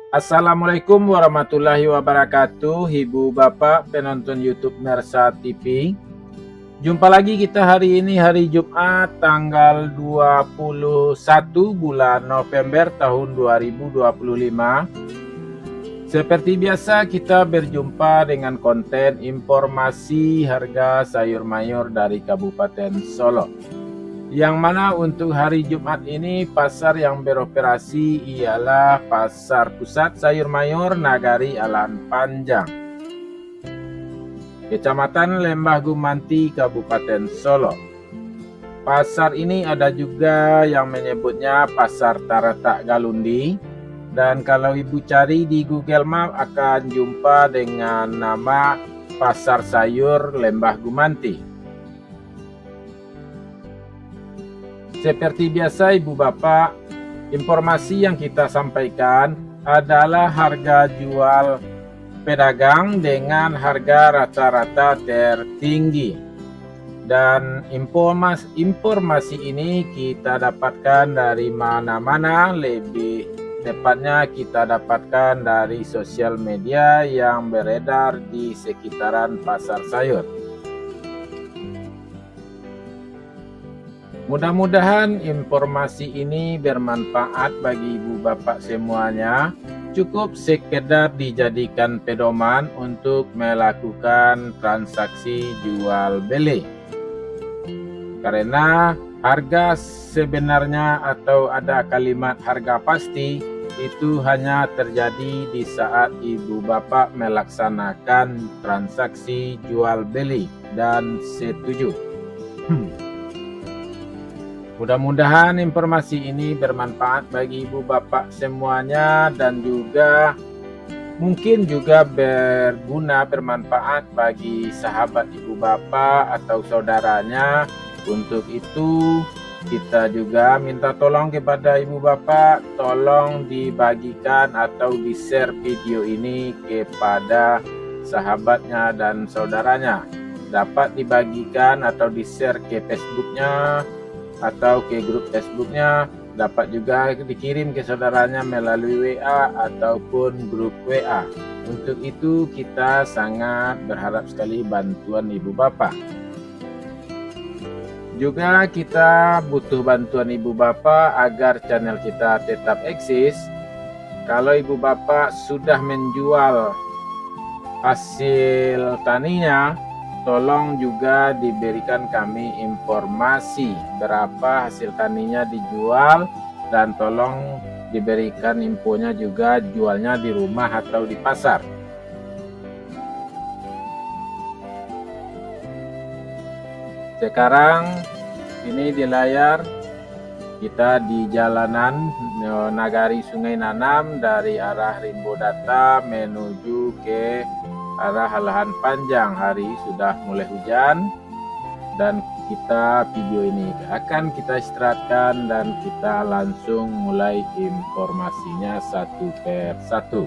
Assalamualaikum warahmatullahi wabarakatuh, Ibu Bapak penonton YouTube Nersa TV. Jumpa lagi kita hari ini, hari Jumat tanggal 21 bulan November tahun 2025. Seperti biasa kita berjumpa dengan konten informasi harga sayur mayur dari Kabupaten Solo. Yang mana untuk hari Jumat ini pasar yang beroperasi ialah Pasar Pusat Sayur Mayur Nagari Alan Panjang, Kecamatan Lembah Gumanti, Kabupaten Solo. Pasar ini ada juga yang menyebutnya Pasar Taratak Galundi, dan kalau ibu cari di Google Map akan jumpa dengan nama Pasar Sayur Lembah Gumanti. Seperti biasa Ibu Bapak, informasi yang kita sampaikan adalah harga jual pedagang dengan harga rata-rata tertinggi. Dan informasi ini kita dapatkan dari mana-mana, lebih tepatnya kita dapatkan dari sosial media yang beredar di sekitaran pasar sayur. Mudah-mudahan informasi ini bermanfaat bagi Ibu Bapak semuanya. Cukup sekedar dijadikan pedoman untuk melakukan transaksi jual beli. Karena harga sebenarnya atau ada kalimat harga pasti itu hanya terjadi di saat Ibu Bapak melaksanakan transaksi jual beli dan setuju. Mudah-mudahan informasi ini bermanfaat bagi Ibu Bapak semuanya dan juga mungkin juga bermanfaat bagi sahabat Ibu Bapak atau saudaranya. Untuk itu kita juga minta tolong kepada Ibu Bapak, tolong dibagikan atau di-share video ini kepada sahabatnya dan saudaranya. Dapat dibagikan atau di-share ke Facebooknya atau ke grup Facebooknya, dapat juga dikirim ke saudaranya melalui WA ataupun grup WA. Untuk itu kita sangat berharap sekali bantuan Ibu Bapak. Juga kita butuh bantuan Ibu Bapak agar channel kita tetap eksis. Kalau Ibu Bapak sudah menjual hasil taninya, tolong juga diberikan kami informasi berapa hasil taninya dijual, dan tolong diberikan infonya juga jualnya di rumah atau di pasar. Sekarang ini di layar kita di jalanan Nagari Sungai Nanam dari arah Rimbo Data menuju ke arah Alan Panjang. Hari sudah mulai hujan dan video ini akan kita istirahatkan dan kita langsung mulai informasinya satu per satu.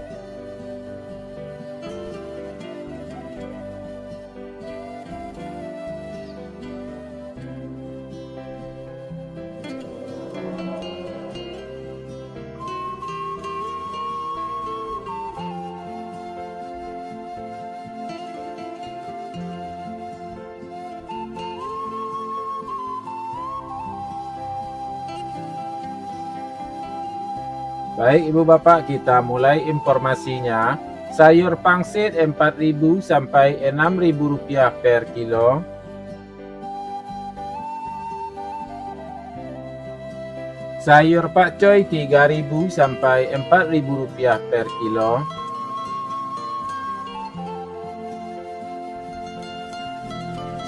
Baik Ibu Bapak, kita mulai informasinya. Sayur pangsit 4.000 sampai 6.000 rupiah per kilo. Sayur pakcoy 3.000 sampai 4.000 rupiah per kilo.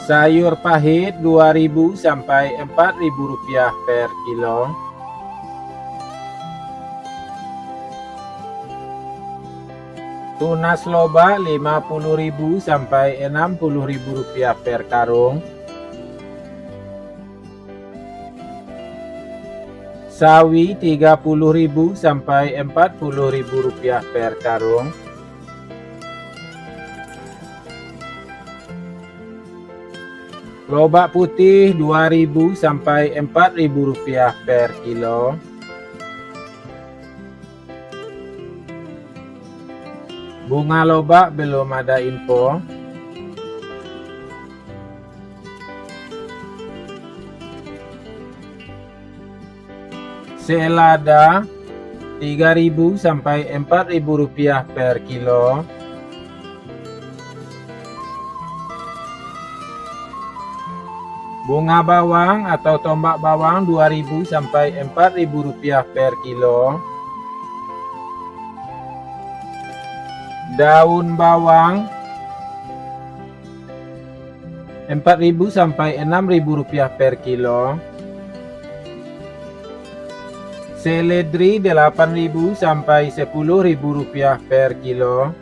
Sayur pahit 2.000 sampai 4.000 rupiah per kilo. Tunas loba 50.000 sampai 60.000 rupiah per karung. Sawi 30.000 sampai 40.000 rupiah per karung. Lobak putih 2.000 sampai 4.000 rupiah per kilo. Bunga lobak belum ada info. Selada 3.000 sampai 4.000 rupiah per kilo. Bunga bawang atau tombak bawang 2.000 sampai 4.000 rupiah per kilo. Daun bawang 4.000 sampai 6.000 rupiah per kilo. Seledri 8.000 sampai 10.000 rupiah per kilo.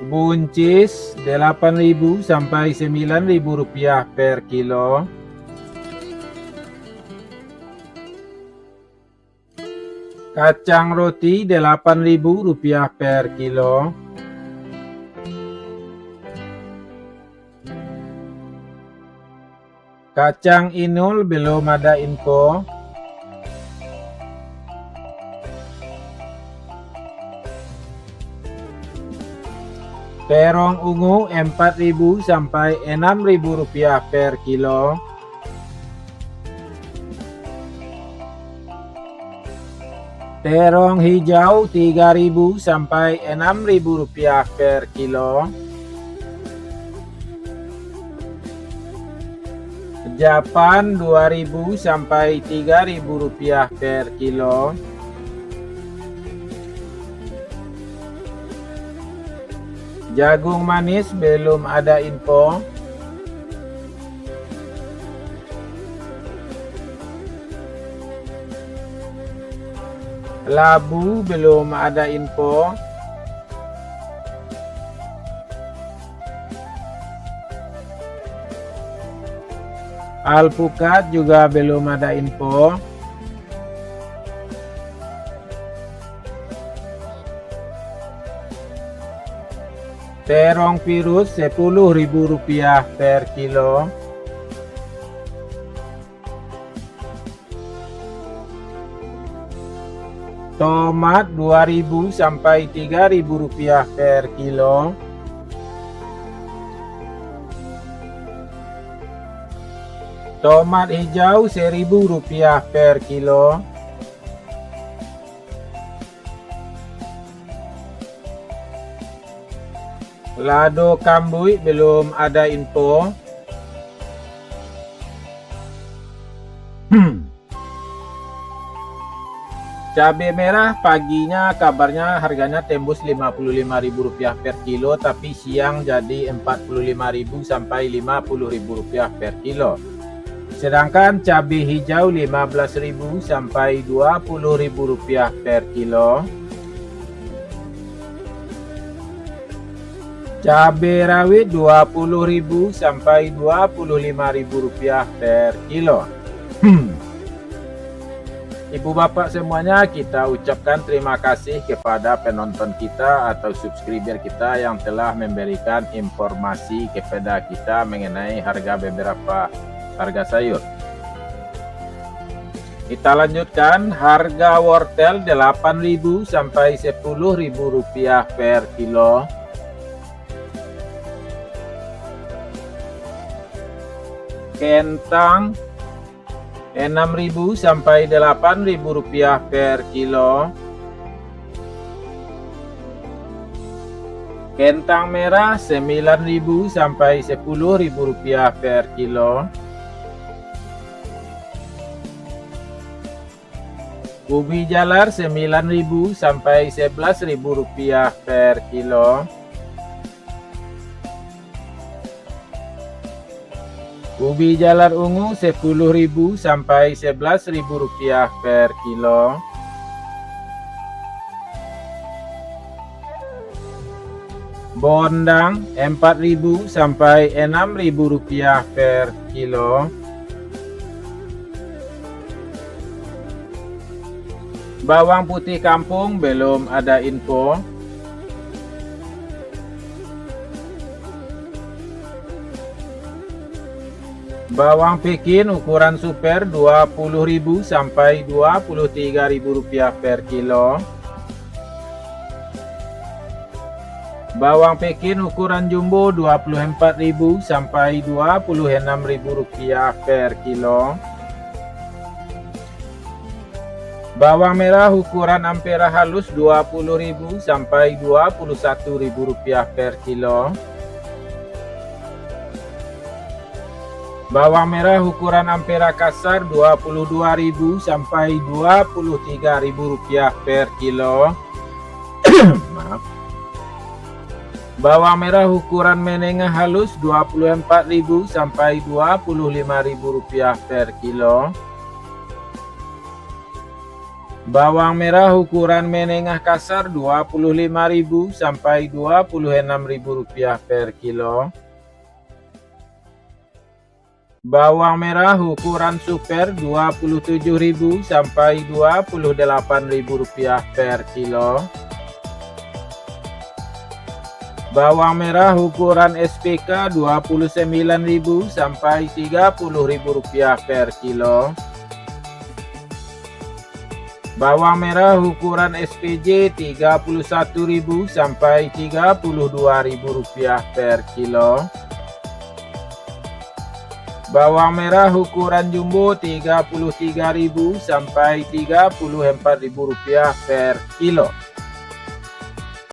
Buncis 8.000 sampai 9.000 rupiah per kilo. Kacang roti 8.000 rupiah per kilo. Kacang inul belum ada info. Terong ungu 4.000 sampai 6.000 rupiah per kilo. Terong hijau 3.000 sampai 6.000 rupiah per kilo. Japan 2.000 sampai 3.000 rupiah per kilo. Jagung manis belum ada info. Labu belum ada info. Alpukat juga belum ada info. Terong virus 10.000 rupiah per kilo. Tomat 2.000 sampai 3.000 rupiah per kilo. Tomat hijau 1.000 rupiah per kilo. Lado kambui belum ada info. Cabai merah paginya kabarnya harganya tembus Rp55.000 per kilo, tapi siang jadi Rp45.000 sampai Rp50.000 per kilo. Sedangkan cabai hijau Rp15.000 sampai Rp20.000 per kilo. Cabai rawit Rp20.000 sampai Rp25.000 per kilo. Ibu bapak semuanya, kita ucapkan terima kasih kepada penonton kita atau subscriber kita yang telah memberikan informasi kepada kita mengenai harga beberapa harga sayur. Kita lanjutkan. Harga wortel 8.000 sampai 10.000 rupiah per kilo. Kentang 6.000 sampai 8.000 rupiah per kilo. Kentang merah 9.000 sampai 10.000 rupiah per kilo. Ubi jalar 9.000 sampai 11.000 rupiah per kilo. Ubi jalar ungu 10.000 sampai 11.000 rupiah per kilo. Bondang 4.000 sampai 6.000 rupiah per kilo. Bawang putih kampung belum ada info. Bawang Pekin ukuran super Rp20.000 sampai Rp23.000 per kilo. Bawang Pekin ukuran jumbo Rp24.000 sampai Rp26.000 per kilo. Bawang merah ukuran ampera halus Rp20.000 sampai Rp21.000 per kilo. Bawang merah ukuran ampera kasar Rp22.000 sampai Rp23.000 per kilo. Maaf. Bawang merah ukuran menengah halus Rp24.000 sampai Rp25.000 per kilo. Bawang merah ukuran menengah kasar Rp25.000 sampai Rp26.000 per kilo. Bawang merah ukuran super Rp27.000 sampai Rp28.000 per kilo. Bawang merah ukuran SPK Rp29.000 sampai Rp30.000 per kilo. Bawang merah ukuran SPJ Rp31.000 sampai Rp32.000 per kilo. Bawang merah ukuran jumbo Rp33.000 sampai Rp34.000 per kilo.